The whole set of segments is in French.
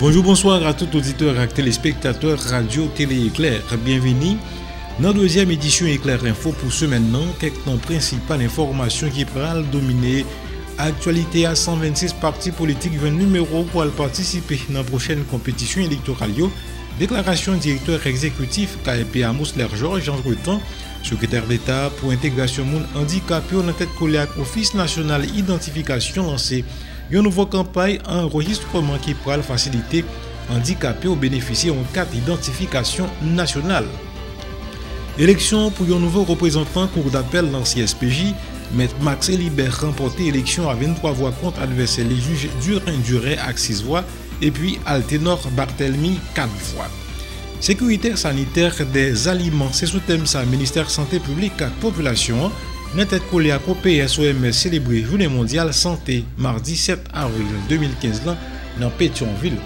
Bonjour, bonsoir à tout auditeur et téléspectateurs Radio Télé Éclair. Bienvenue dans la deuxième édition Éclair Info pour ce maintenant. Quelques principales informations qui pourraient dominer l'actualité à 126 partis politiques 20 numéros pour participer dans la prochaine compétition électorale. Déclaration directeur exécutif KEP Amos Lergeorges, entre-temps, secrétaire d'État pour intégration monde handicapé en tête collée à l'Office national identification lancé une nouvelle campagne enregistrement qui pourra faciliter handicapés au bénéficier en carte d'identification nationale. Élection pour un nouveau représentant cour d'appel dans CSPJ, M. Max Elibert remporté élection à 23 voix contre adversaire les juges Durin à 6 voix et puis Alténor Barthélemy 4 voix. Sécurité sanitaire des aliments, c'est sous thème ça, ministère santé publique à population. Notre tête collée à PSOMS célébré Journée mondiale santé mardi 7 avril 2015 dans Pétionville.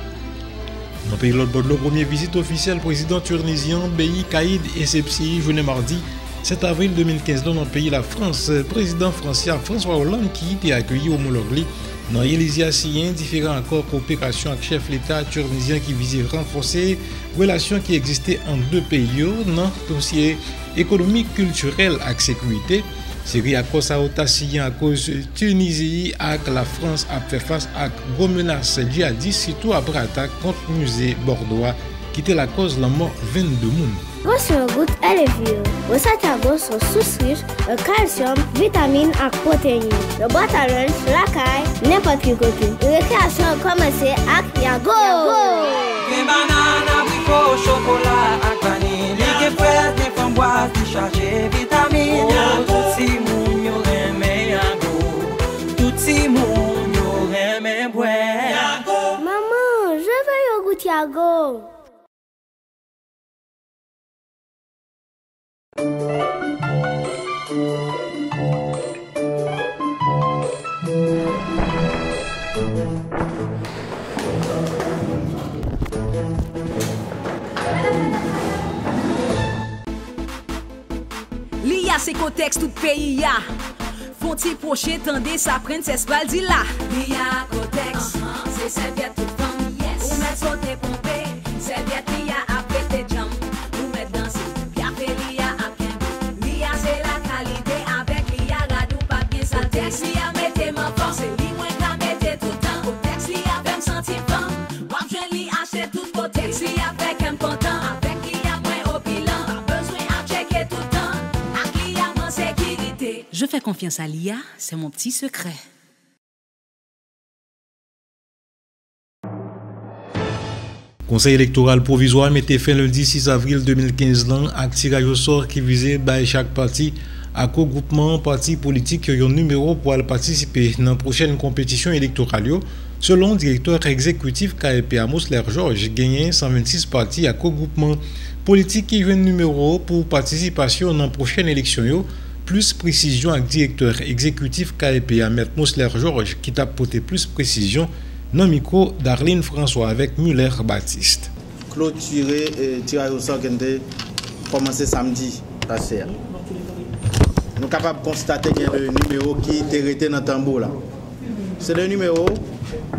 Dans le pays de l'autre bord de la première visite officielle, président tunisien Beyi Caïd Essebsi, journée mardi 7 avril 2015 dans le pays de la France, président français François Hollande qui était accueilli au Moulogli dans l'Élysée assien, différents accords coopération avec chef l'État tunisien qui visait renforcer relations qui existaient entre deux pays dans le dossier économique, culturel et sécurité. Série à cause à cause de Tunisie avec la France a fait face à gros menaces djihadistes, surtout après attaque contre le musée bordeaux qui était la cause de la mort 22 personnes. Grosse goutte élevé, vous avez sont sous-riches de calcium, vitamines et protéines. Le boîte à lunch, la caille, n'importe quel côté. Récréation a commencé avec Yago. Des bananes, abricots, chocolat et vanille. Les fraises, des framboises, des chargées vitamines. Tout si moun yo reme Yago. Tout si moun yo reme boué. Maman, je veux yogourt Yago. L'IA c'est contexte tout pays ya. Font-ils prochain tendez sa princesse Baldi là. L'IA contexte, c'est serviette toute femme. Ou mettre sauter pompé, serviette l'IA après tes jambes. Ou mettre danser, bien fait l'IA à Kembe. L'IA c'est la qualité avec l'IA radou pas bien sa texte. L'IA mettez ma force, c'est l'IA moins qu'à mettre tout le temps. Contexte l'IA fait me sentir femme. Wap je l'IA c'est tout contexte. L'IA fait qu'elle me content. Avec l'IA moins au bilan. Pas besoin à checker tout le temps. Je fais confiance à l'IA, c'est mon petit secret. Conseil électoral provisoire mettait fin le 6 avril 2015 avec tirage au sort qui visait par chaque parti à co-groupement parti politique qui ont un numéro pour participer dans la prochaine compétition électorale. Selon le directeur exécutif KEP Amos Lergeorges, gagné 126 partis à co-groupement politique qui ont un numéro pour participation dans la prochaine élection. Plus précision avec directeur exécutif KEP Ahmed Mosler Georges qui t'a apporté plus précision dans le micro d'Arline François avec Muller Baptiste. Clôturé et tirage au sort qui a commencé samedi passé. Nous sommes capables de constater qu'il y a le numéro qui est arrêté dans le tambour là. C'est le numéro,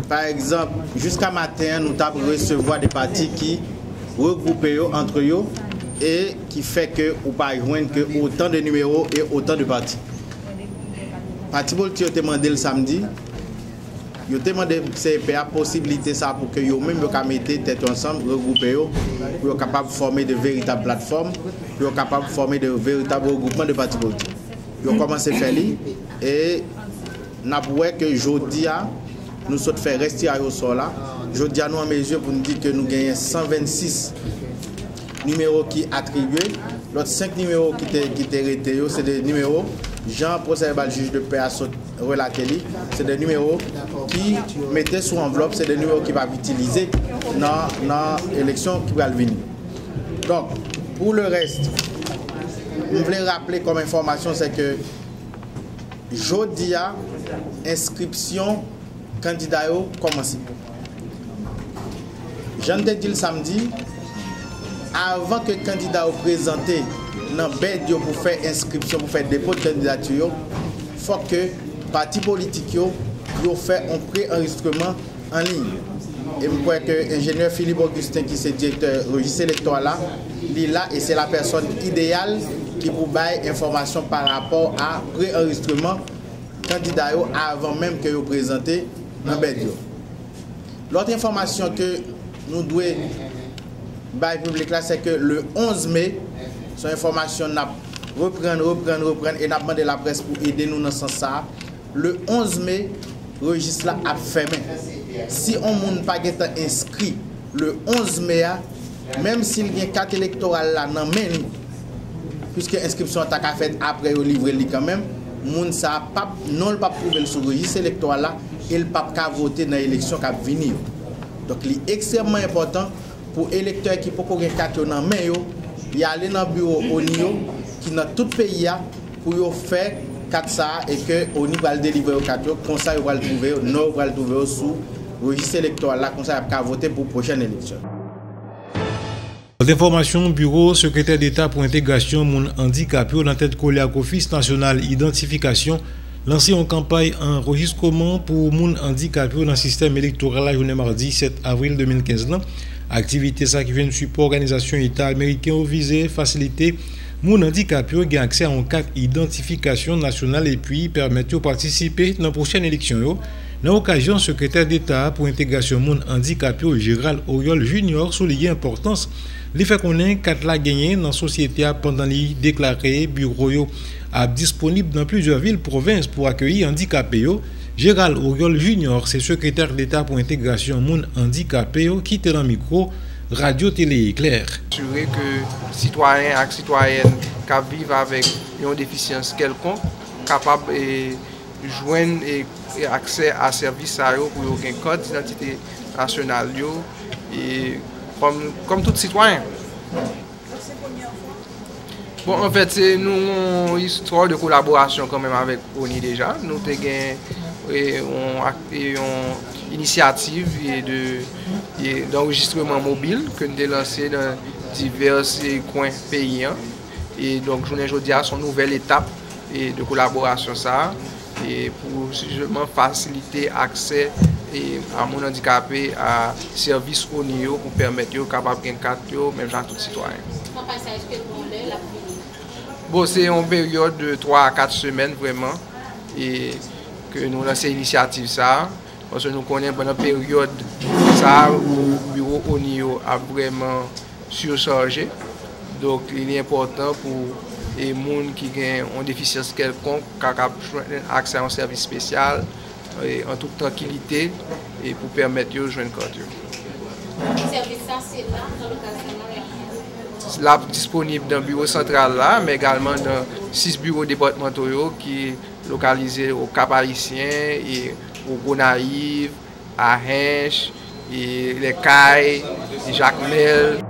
par exemple, jusqu'à matin, nous avons recevoir des partis qui regroupent entre eux et qui fait que ou pas joindre que autant de numéros et autant de partis. Parti politique a demandé le samedi, il a demandé CPA possibilité ça pour que yo même yo mettre tête ensemble regrouper pour être capable de former de véritables plateformes, pour être capable de former de véritables regroupements de partis politiques. Ils ont commencé à faire et n'a pas que jeudi nous sommes fait rester au sol là. Jeudi nous en mesure pour nous dire que nous gagnons 126 numéros qui attribués, l'autre 5 numéros qui étaient arrêtés, c'est des numéros, Jean procède le juge de paix à relater, c'est des numéros qui mettaient sous enveloppe, c'est des numéros qui vont utiliser dans l'élection qui va venir. Donc, pour le reste, je voulais rappeler comme information, c'est que jeudi, inscription candidat a commencé. J'en ai dit le samedi, avant que le candidat soit présenté dans le BED pour faire inscription, pour faire dépôt de candidature, il faut que les partis politiques fassent un pré-enregistrement en ligne. Et je crois que l'ingénieur Philippe Augustin, qui est directeur registre électoral là, il est là et c'est la personne idéale qui vous baille information par rapport à pré-enregistrement candidat avant même que vous présentez dans le L'autre information que nous devons bailler public là, c'est que le 11 mai, son information n'a reprendre et n'a demandé la presse pour aider nous dans ce sens. Le 11 mai, le registre là a fermé. Si on n'a pas été inscrit le 11 mai, même s'il y a une carte électorale là, puisque l'inscription est faite après au livre quand même, moun ça pas non pas prouver sur le registre électoral là, il pas qu'à voter dans l'élection qui va venir. Donc c'est extrêmement important pour les électeurs qui peuvent avoir une carte dans main y aller dans le bureau ONIO qui dans tout le pays pour faire carte ça et que ONI va le délivrer aux carte comme ça il va le trouver non va le trouver sous registre électoral là comme ça il va voter pour prochaine élection. D'information, bureau secrétaire d'État pour intégration moun handicapé dans tête collé à Office national identification lancé en campagne enregistrement pour moun handicapé dans le système électoral la journée mardi 7 avril 2015 là. Activité ça qui vient de support organisation État américain au visé faciliter moun handicapé gain accès à une carte identification nationale et puis permettre de participer dans la prochaine élection. Dans l'occasion, secrétaire d'État pour intégration moun handicapé Gérald Auriol Junior souligne l'importance les faits qu'on a carte la gagné dans la société pendant les déclaré bureau disponible dans plusieurs villes provinces pour accueillir handicapés. Gérald Auriol Junior, c'est secrétaire d'État pour intégration moun handicapé qui était dans le micro Radio Télé Éclair. Assurer que citoyens et citoyennes qui vivent avec une déficience quelconque capable de joindre et accès à services pour un code d'identité nationale et comme tout citoyen. Bon, en fait, c'est nous une histoire de collaboration quand même avec ONI déjà. Nous avons une initiative d'enregistrement mobile que nous avons lancé dans divers coins pays. Et donc, je aujourd'hui à son nouvelle étape de collaboration ça et pour justement faciliter l'accès à mon handicapé à services ONI pour permettre de capable de carte même à tout citoyen. Bon, c'est une période de 3 à 4 semaines vraiment et que nous lançons l'initiative ça parce que nous connaissons pendant la période ça où le bureau ONI a vraiment surchargé. Donc il est important pour les gens qui ont une déficience quelconque qui accès à un service spécial en toute tranquillité et pour permettre de jouer une carte. Le service ça c'est là dans le cas c'est là disponible dans le bureau central là, mais également dans 6 bureaux départementaux qui sont localisés au Cap-Haïtien et au Gonaïve, à Hinche, et les Cailles, et Jacmel.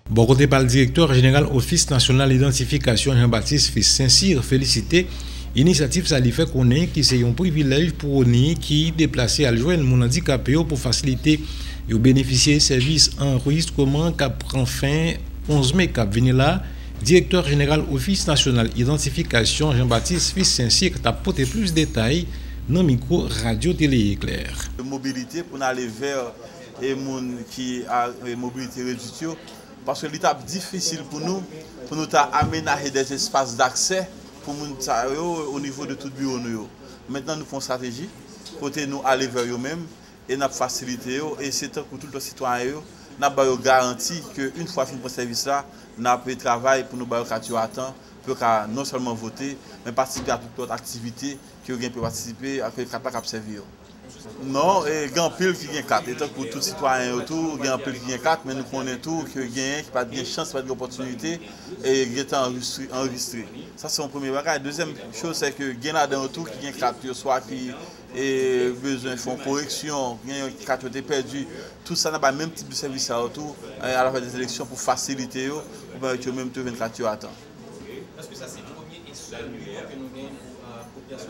Bon côté par le directeur général Office national d'identification Jean-Baptiste Fils Saint-Cyr félicité initiative ça lui fait connaître qui c'est un privilège pour ONI qui déplacé à joindre mon handicapé pour faciliter et bénéficier services enregistrement qui prend fin 11 mai cap venir là directeur général Office national identification Jean-Baptiste Fils Saint-Cyr t'a apporté plus de détails dans micro Radio Télé Éclair. Mobilité pour aller vers les gens qui a mobilité réduite parce que l'étape difficile pour nous aménager des espaces d'accès pour nous au niveau de tout bureau nous. Maintenant nous faisons stratégie côté nous aller vers eux-mêmes et nous faciliter et c'est pour tout le citoyen nous avons garanti que une fois fini le service là nous avons travailler pour nous faire à temps pour non seulement voter mais participer à toute autre activité que vous peut participer à faire capable servir. Non, il y a un pile qui gagne 4. Et pour tout citoyen autour, il y a un pile qui gagne 4, mais nous connaissons tout, qu'il y a qui pas de chance, pas d'opportunité, et qui est enregistré. Ça, c'est mon premier bagage. Deuxième chose, c'est que il y a dans autour qui gagne 4, soit qui a besoin de faire une correction, qui a 4 qui perdu. Tout ça n'a pas le même type de service à autour, à la fin des élections, pour faciliter, pour que même 24 à temps. Parce que ça, c'est le premier et seul bureau que nous gagnons pour population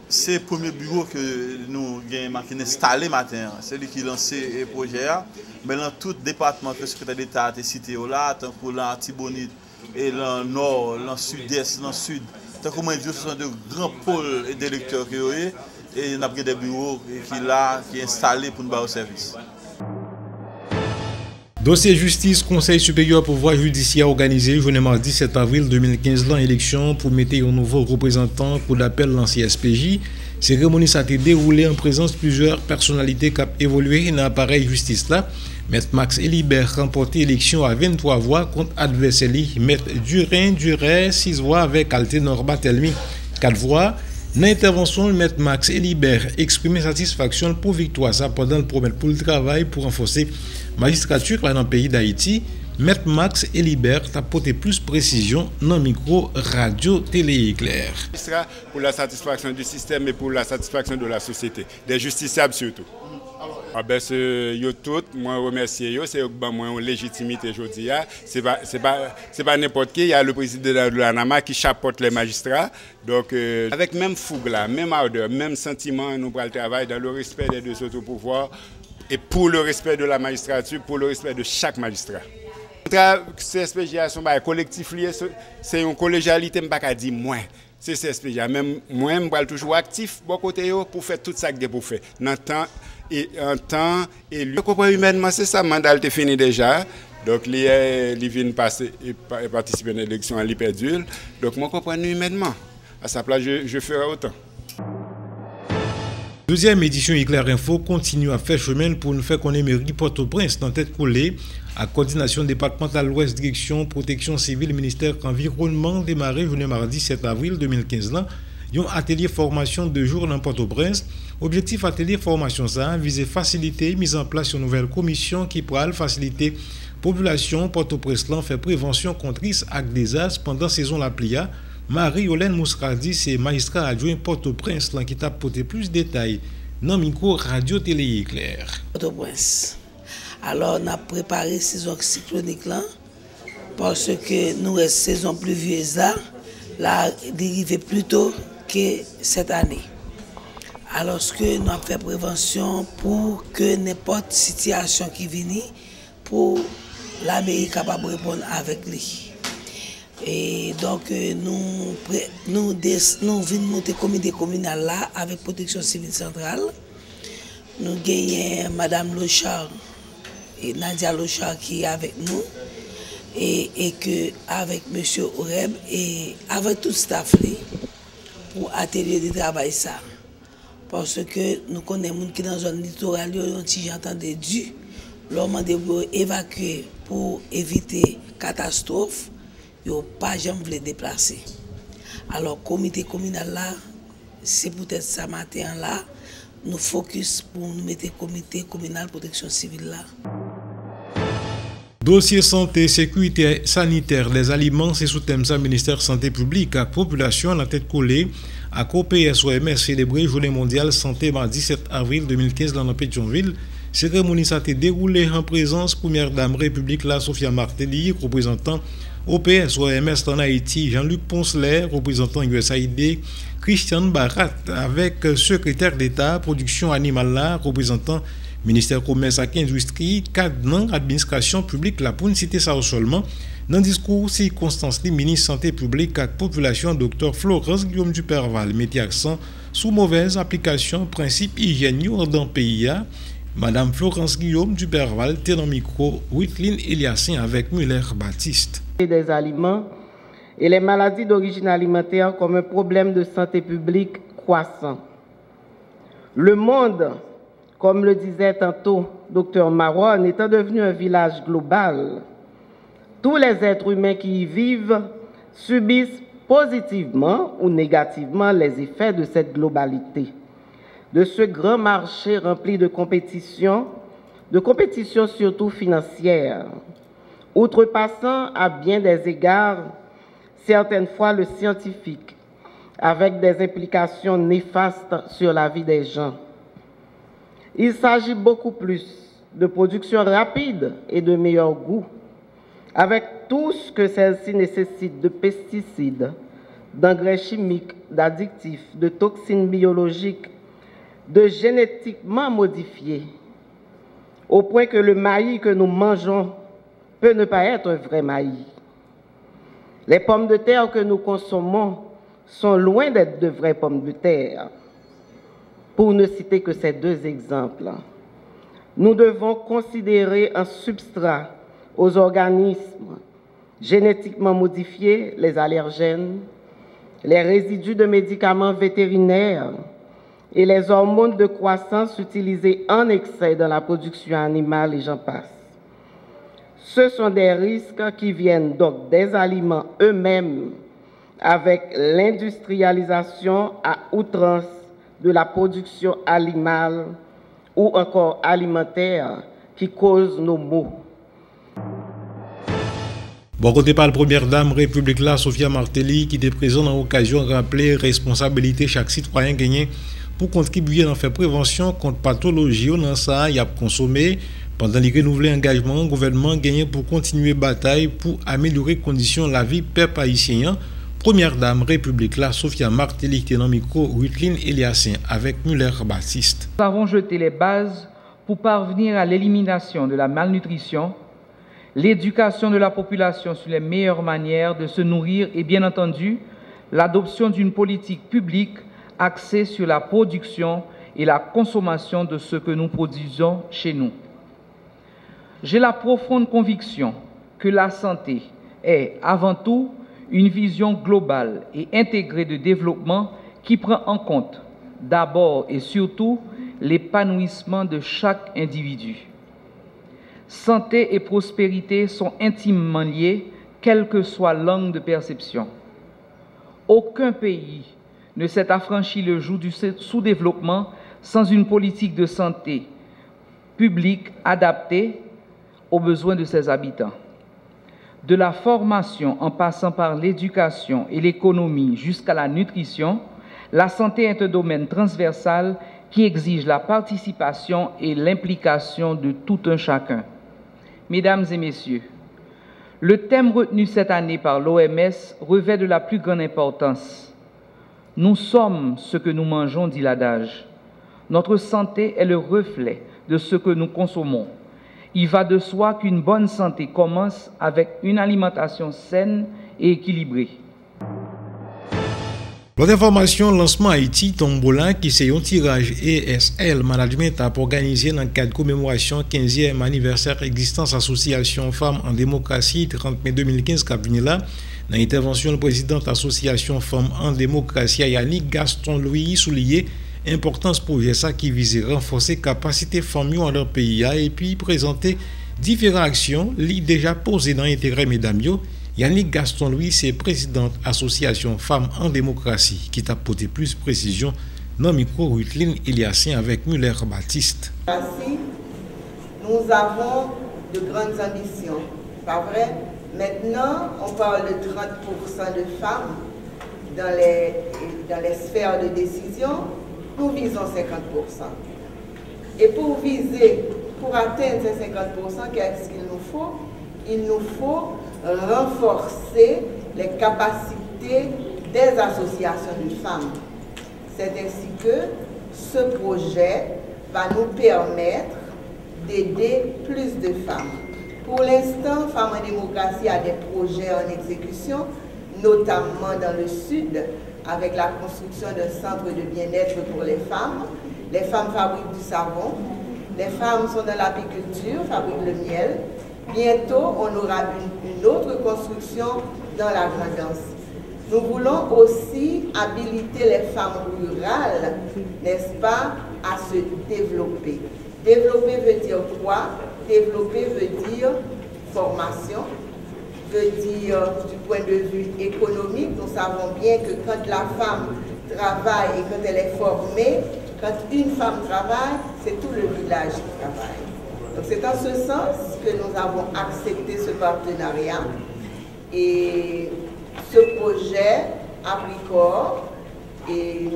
c'est le premier bureau que nous avons installé matin. C'est lui qui a lancé le projet. Mais dans tout département que le secrétaire d'État a cité là, tant que dans Tibonite, et dans le nord, dans le sud-est, dans le sud, tant que moi, ce sont de grands pôles d'électeurs qui et nous avons des bureaux qui sont installés pour nous faire service. Dossier justice, Conseil supérieur pouvoir judiciaire organisé jeudi mardi 7 avril 2015 l'élection pour mettre un nouveau représentant pour l'appel l'ancien SPJ. Cérémonie s'est déroulée en présence de plusieurs personnalités qui ont évolué dans l'appareil justice là. Maître Max Elibert remporté l'élection à 23 voix contre adversaire Maître Duret 6 voix avec Alte Norba Telmi 4 voix. Dans l'intervention, le Maître Max Elibert exprimé satisfaction pour victoire ça pendant le promet pour le travail pour renforcer la magistrature dans le pays d'Haïti. Maître Max Elibert a apporté plus de précision dans le micro radio télé éclair. Pour la satisfaction du système et pour la satisfaction de la société, des justiciables surtout. Yo tout, moi remercier yo, c'est moi en légitimité aujourd'hui. C'est pas n'importe qui, il y a le président de l'ANAMA qui chapeaute les magistrats. Donc avec même fougue là, même ardeur, même sentiment, nous prenons le travail dans le respect des deux autres pouvoirs et pour le respect de la magistrature, pour le respect de chaque magistrat. CSPJ sont collectif lié, c'est une collégialité, je ne peux pas dire moins. C'est CSPJ, même moi je suis toujours actif bon côté pour faire tout ça que pour faire. En temps et le comprend humainement, c'est ça, le mandat est fini déjà. Donc, il vient passer et participer à l'élection à l'Hyperdule. Donc, moi, je comprends humainement. À sa place, je ferai autant. Deuxième édition Éclair Info continue à faire chemin pour nous faire connaître mairie Port-au-Prince dans tête coulée à coordination départementale Ouest Direction Protection Civile Ministère Environnement démarré jeudi mardi 7 avril 2015 là. Un atelier formation de jour dans Port-au-Prince. Objectif atelier formation ça vise faciliter mise en place une nouvelle commission qui pourra faciliter population Port-au-Prince faire prévention contre risque et désastre pendant saison la plia. Marie-Yolène Mouscardi, c'est magistrat adjoint Port-au-Prince qui t'a apporté plus de détails dans le micro radio télé éclair. Port-au-Prince. Alors on a préparé saison cyclonique là parce que nous reste saison pluvieuse là, la dérive plus tôt que cette année. Alors que nous avons fait prévention pour que n'importe situation qui vienne pour la mairie capable de répondre avec lui. Et donc nous venons monter comité communal là avec protection civile centrale. Nous gagnons Madame Lochard et Nadia Lochard qui est avec nous et que avec Monsieur Oreb et avec tout le staff pour atelier de travail ça. Parce que nous connaissons des gens qui sont dans la zone littorale, qui ont entendu dû, leur demander pour évacuer pour éviter catastrophe, ils n'ont pas jamais voulu déplacer. Alors, le comité communal là, c'est peut-être ça matin là, nous focus pour nous mettre le comité communal protection civile là. Dossier santé, sécurité sanitaire des aliments, c'est sous thème ça, ministère santé publique, à population à la tête collée, à COPS-OMS célébré Journée mondiale santé mardi 7 avril 2015 dans la Pétionville. Cérémonie s'est déroulée en présence première dame République la Sophia Martelly, représentant OPS-OMS en Haïti, Jean-Luc Poncelet, représentant USAID, Christian Barat, avec secrétaire d'État, production animale là, représentant ministère commerce et industrie, cadre administration publique, la pour citer ça seulement. Dans le discours, circonstance, le ministre santé publique et population, Dr Florence Guillaume Duperval, mettait accent sous mauvaise application principe hygiène dans le pays. Madame Florence Guillaume Duperval était dans le micro, Witlin Eliassin avec Muller Baptiste. Des aliments et les maladies d'origine alimentaire comme un problème de santé publique croissant. Le monde, comme le disait tantôt Dr Maron, étant devenu un village global, tous les êtres humains qui y vivent subissent positivement ou négativement les effets de cette globalité, de ce grand marché rempli de compétition surtout financière, outrepassant à bien des égards, certaines fois le scientifique, avec des implications néfastes sur la vie des gens. Il s'agit beaucoup plus de production rapide et de meilleur goût, avec tout ce que celle-ci nécessite de pesticides, d'engrais chimiques, d'addictifs, de toxines biologiques, de génétiquement modifiés, au point que le maïs que nous mangeons peut ne pas être un vrai maïs. Les pommes de terre que nous consommons sont loin d'être de vraies pommes de terre. pour ne citer que ces deux exemples. Nous devons considérer un substrat aux organismes génétiquement modifiés, les allergènes, les résidus de médicaments vétérinaires et les hormones de croissance utilisées en excès dans la production animale et j'en passe. Ce sont des risques qui viennent donc des aliments eux-mêmes avec l'industrialisation à outrance de la production animale ou encore alimentaire qui cause nos maux. Bon côté par la première dame République là, Sophia Martelly, qui était présente dans l'occasion de rappeler responsabilité chaque citoyen gagné pour contribuer à faire prévention contre pathologie dans ça y a consommé pendant les renouvelés engagements gouvernement gagné pour continuer bataille pour améliorer conditions de la vie peuple haïtien. Première dame République là, Sophia Martelly qui est dans le micro Rutlin Eliassin avec Muller Baptiste. Nous avons jeté les bases pour parvenir à l'élimination de la malnutrition, l'éducation de la population sur les meilleures manières de se nourrir et bien entendu l'adoption d'une politique publique axée sur la production et la consommation de ce que nous produisons chez nous. J'ai la profonde conviction que la santé est avant tout une vision globale et intégrée de développement qui prend en compte d'abord et surtout l'épanouissement de chaque individu. Santé et prospérité sont intimement liées, quelle que soit l'angle de perception. Aucun pays ne s'est affranchi le joug du sous-développement sans une politique de santé publique adaptée aux besoins de ses habitants. De la formation en passant par l'éducation et l'économie jusqu'à la nutrition, la santé est un domaine transversal qui exige la participation et l'implication de tout un chacun. Mesdames et messieurs, le thème retenu cette année par l'OMS revêt de la plus grande importance. Nous sommes ce que nous mangeons, dit l'adage. Notre santé est le reflet de ce que nous consommons. Il va de soi qu'une bonne santé commence avec une alimentation saine et équilibrée. L'autre information, lancement Haïti Tombola qui c'est un tirage ESL Management a organisé dans le cadre de commémoration 15e anniversaire existence Association Femmes en démocratie 30 mai 2015 qui a venu là. Dans l'intervention du président de l'Association Femmes en démocratie, Yannick Gaston Louis souligné l'importance projet ça qui vise à renforcer capacité femmes dans leur pays et puis présenter différentes actions déjà posées dans l'intérêt mesdames. Yannick Gaston Louis, c'est président de l'Association Femmes en démocratie qui t'a apporté plus de précision dans le micro Rutlin Eliassin avec Muller Baptiste. Nous avons de grandes ambitions, pas vrai? Maintenant, on parle de 30% de femmes dans les sphères de décision. Nous visons 50%. Et pour atteindre ces 50%, qu'est-ce qu'il nous faut? Il nous faut renforcer les capacités des associations de femmes. C'est ainsi que ce projet va nous permettre d'aider plus de femmes. Pour l'instant, Femmes en démocratie a des projets en exécution, notamment dans le sud, avec la construction d'un centre de bien-être pour les femmes. Les femmes fabriquent du savon, les femmes sont dans l'apiculture, fabriquent le miel. Bientôt, on aura une autre construction dans la Grandance. Nous voulons aussi habiliter les femmes rurales, n'est-ce pas, à se développer. Développer veut dire quoi? Développer veut dire formation, veut dire du point de vue économique. Nous savons bien que quand la femme travaille et quand elle est formée, quand une femme travaille, c'est tout le village qui travaille. Donc c'est en ce sens que nous avons accepté ce partenariat et ce projet a pris corps et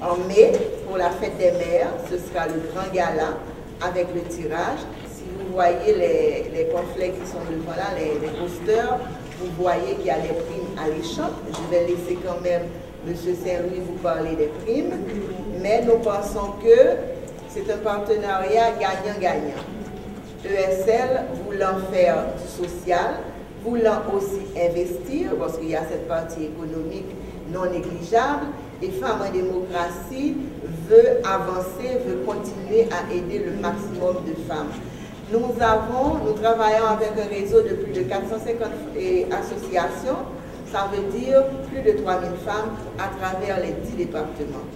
en mai pour la fête des mères, ce sera le grand gala avec le tirage. Si vous voyez les pamphlets qui sont devant là, les posters, vous voyez qu'il y a les primes alléchantes. Je vais laisser quand même M. Saint-Louis vous parler des primes, mais nous pensons que c'est un partenariat gagnant-gagnant. ESL voulant faire du social, voulant aussi investir, parce qu'il y a cette partie économique non négligeable, Et Femmes en démocratie veut avancer, veut continuer à aider le maximum de femmes. Nous travaillons avec un réseau de plus de 450 associations, ça veut dire plus de 3000 femmes à travers les 10 départements.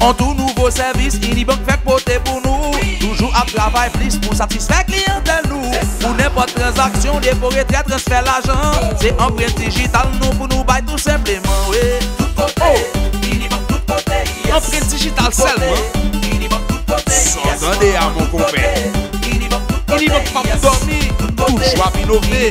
En tout nouveau service, Unibank fait porter pour nous. Toujours à travail plus pour satisfaire clientèle nous. Pour n'importe transaction, dépôt, retrait, transfert l'argent. C'est empreinte digitale nous pour nous bailler tout simplement. Oui. Tout côté, Unibank tout côté. Empreinte digitale seulement. Unibank tout côté. S'entendez à mon copain. Unibank pas dormir, toujours à innover.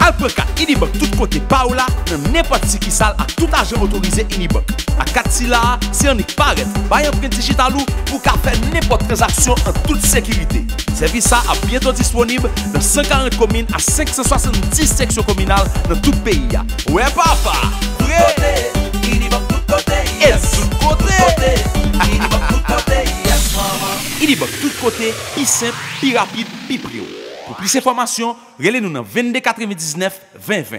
Alpeka, Unibank, tout côté Paola, n'importe qui sale à tout agent autorisé Unibank. À 4 là, c'est un paraît, bail empreinte digitale pour faire n'importe transaction en toute sécurité. Service ça a bientôt disponible dans 140 communes à 570 sections communales dans tout le pays. Ouais papa, vrai, Unibank tout côté, yes, tout côté, Unibank tout côté, yes maman. Unibank tout côté, plus simple, plus rapide, plus prix. Pour plus d'informations, relez-nous dans 22 99 20 20.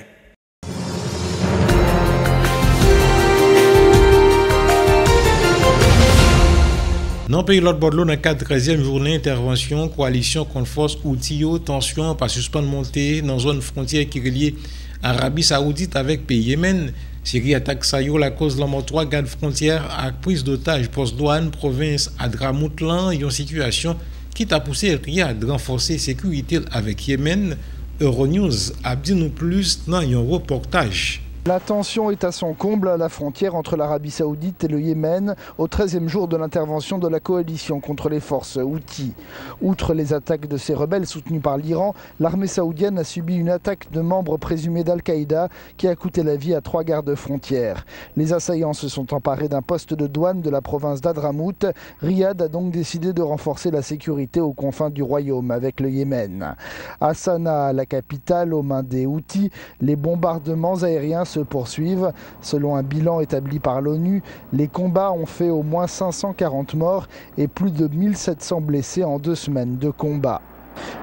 Dans le pays de l'autre bord, dans le cadre de la 13e journée intervention, coalition contre force outils, tension par suspendre montée dans la zone frontière qui relie Arabie Saoudite avec pays Yémen. Série attaque Sayo, la cause de la mort 3 gardes frontières à prise d'otage post-douane, province Adramoutlan, une situation qui t'a poussé Riyad à renforcer la sécurité avec Yémen. Euronews a dit nous plus dans un reportage. La tension est à son comble à la frontière entre l'Arabie Saoudite et le Yémen, au 13e jour de l'intervention de la coalition contre les forces Houthis. Outre les attaques de ces rebelles soutenus par l'Iran, l'armée saoudienne a subi une attaque de membres présumés d'Al-Qaïda qui a coûté la vie à 3 gardes frontières. Les assaillants se sont emparés d'un poste de douane de la province d'Hadramout. Riyad a donc décidé de renforcer la sécurité aux confins du royaume avec le Yémen. À Sanaa, la capitale, aux mains des Houthis, les bombardements aériens se poursuivent. Selon un bilan établi par l'ONU, les combats ont fait au moins 540 morts et plus de 1700 blessés en 2 semaines de combat.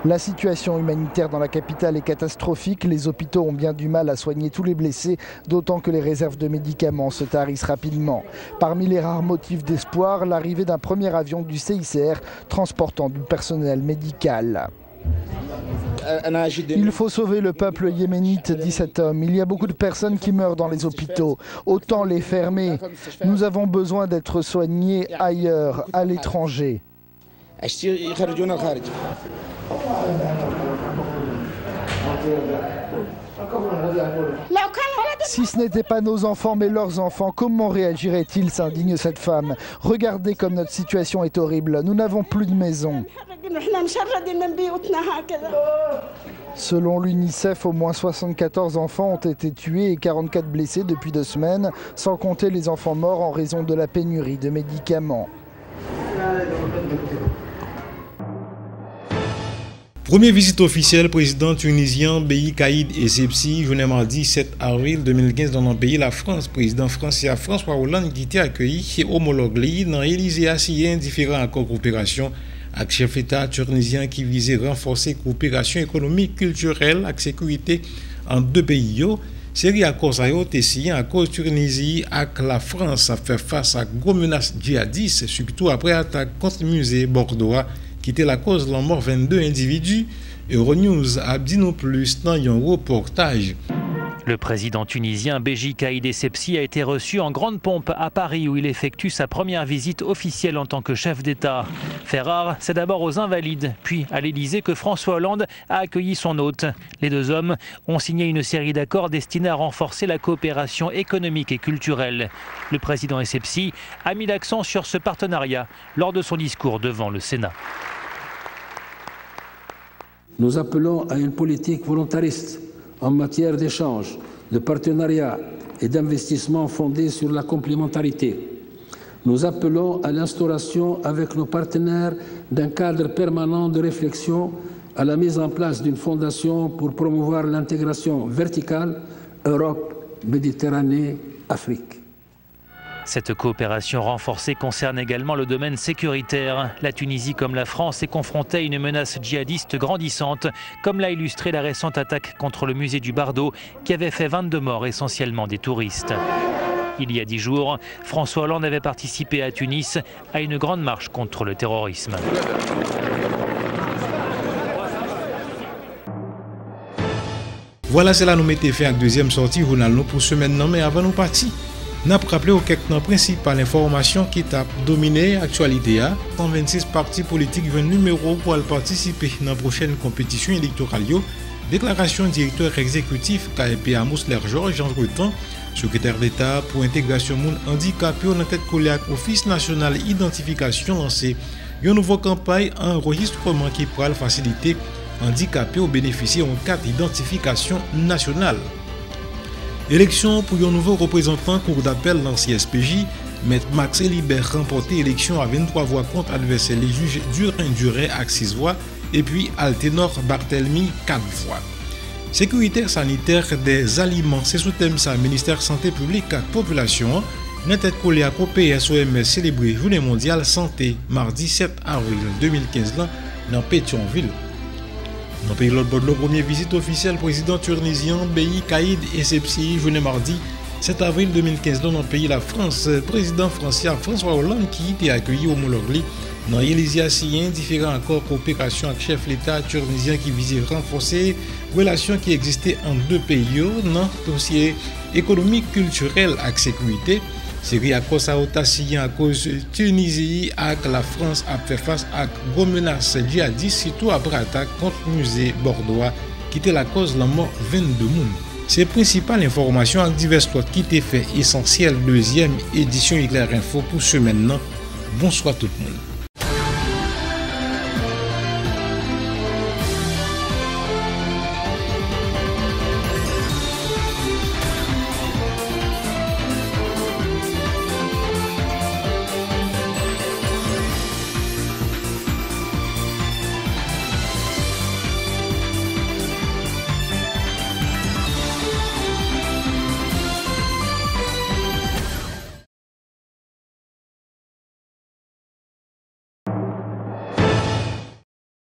La situation humanitaire dans la capitale est catastrophique. Les hôpitaux ont bien du mal à soigner tous les blessés, d'autant que les réserves de médicaments se tarissent rapidement. Parmi les rares motifs d'espoir, l'arrivée d'un premier avion du CICR transportant du personnel médical. Il faut sauver le peuple yéménite, dit cet homme. Il y a beaucoup de personnes qui meurent dans les hôpitaux. Autant les fermer. Nous avons besoin d'être soignés ailleurs, à l'étranger. Si ce n'était pas nos enfants mais leurs enfants, comment réagiraient-ils, s'indigne cette femme. Regardez comme notre situation est horrible. Nous n'avons plus de maison. Selon l'UNICEF, au moins 74 enfants ont été tués et 44 blessés depuis 2 semaines, sans compter les enfants morts en raison de la pénurie de médicaments. Première visite officielle, président tunisien Beyi Caïd Essebsi, journée mardi 7 avril 2015 dans le pays, la France. Président français François Hollande qui était accueilli chez homologue dans l'Élysée a signé différents accords de coopération avec chef d'État tunisien qui visait renforcer la coopération économique, culturelle et sécurité en 2 pays. Série accords a été signé à cause de Tunisie avec la France à faire face à gros menaces djihadistes, surtout après l'attaque contre le musée Bordeaux, qui était la cause de la mort 22 individus. Euronews a dit non plus dans un reportage. Le président tunisien Beyi Caïd Essebsi a été reçu en grande pompe à Paris où il effectue sa première visite officielle en tant que chef d'État. Fait rare, c'est d'abord aux Invalides, puis à l'Élysée que François Hollande a accueilli son hôte. Les 2 hommes ont signé une série d'accords destinés à renforcer la coopération économique et culturelle. Le président Essebsi a mis l'accent sur ce partenariat lors de son discours devant le Sénat. Nous appelons à une politique volontariste en matière d'échange, de partenariat et d'investissement fondée sur la complémentarité. Nous appelons à l'instauration avec nos partenaires d'un cadre permanent de réflexion, à la mise en place d'une fondation pour promouvoir l'intégration verticale Europe, Méditerranée, Afrique. Cette coopération renforcée concerne également le domaine sécuritaire. La Tunisie, comme la France, est confrontée à une menace djihadiste grandissante, comme l'a illustré la récente attaque contre le musée du Bardo, qui avait fait 22 morts, essentiellement des touristes. Il y a 10 jours, François Hollande avait participé à Tunis à une grande marche contre le terrorisme. Voilà, c'est là nous mettons fait avec deuxième sortie journal pour semaine non, mais avant nous partir, nous avons rappelé aux quelques principales informations qui ont dominé l'actualité. 126 partis politiques viennent numéro pour participer dans la prochaine compétition électorale. Déclaration directeur exécutif KEP Amos Lergeorges, entre-temps, secrétaire d'État pour intégration monde handicapé dans tête collée avec Office national identification lancé une nouvelle campagne enregistrement qui pourra faciliter handicapés au bénéficier en carte d'identification nationale. Élection pour un nouveau représentant cour d'appel dans CSPJ, M. Max Elibert remporté élection à 23 voix contre adversaire les juges Durin à 6 voix et puis Alténor Barthélemy 4 voix. Sécurité sanitaire des aliments, c'est sous thème ça, ministère santé publique à population. Notre tête collée à PSOMS célébré Journée mondiale santé mardi 7 avril 2015 dans Pétionville. Dans le pays de l'autre bord, la première visite officielle président tunisien Beyi Caïd Essebsi, journée mardi 7 avril 2015 dans le pays de la France. Président français François Hollande qui était accueilli au Mologli dans l'Élysée Assien, différents accords coopération avec chef l'État tunisien qui visait renforcer relations qui existaient entre deux pays dans le dossier économique, culturel et sécurité. C'est à cause à cause de Tunisie et la France a fait face à gros menaces djihadistes, surtout après l'attaque contre le musée bordois qui était la cause de la mort 22 personnes. Ces principales informations avec diverses autres qui étaient fait essentiel deuxième édition Éclair Info pour ce maintenant. Bonsoir tout le monde.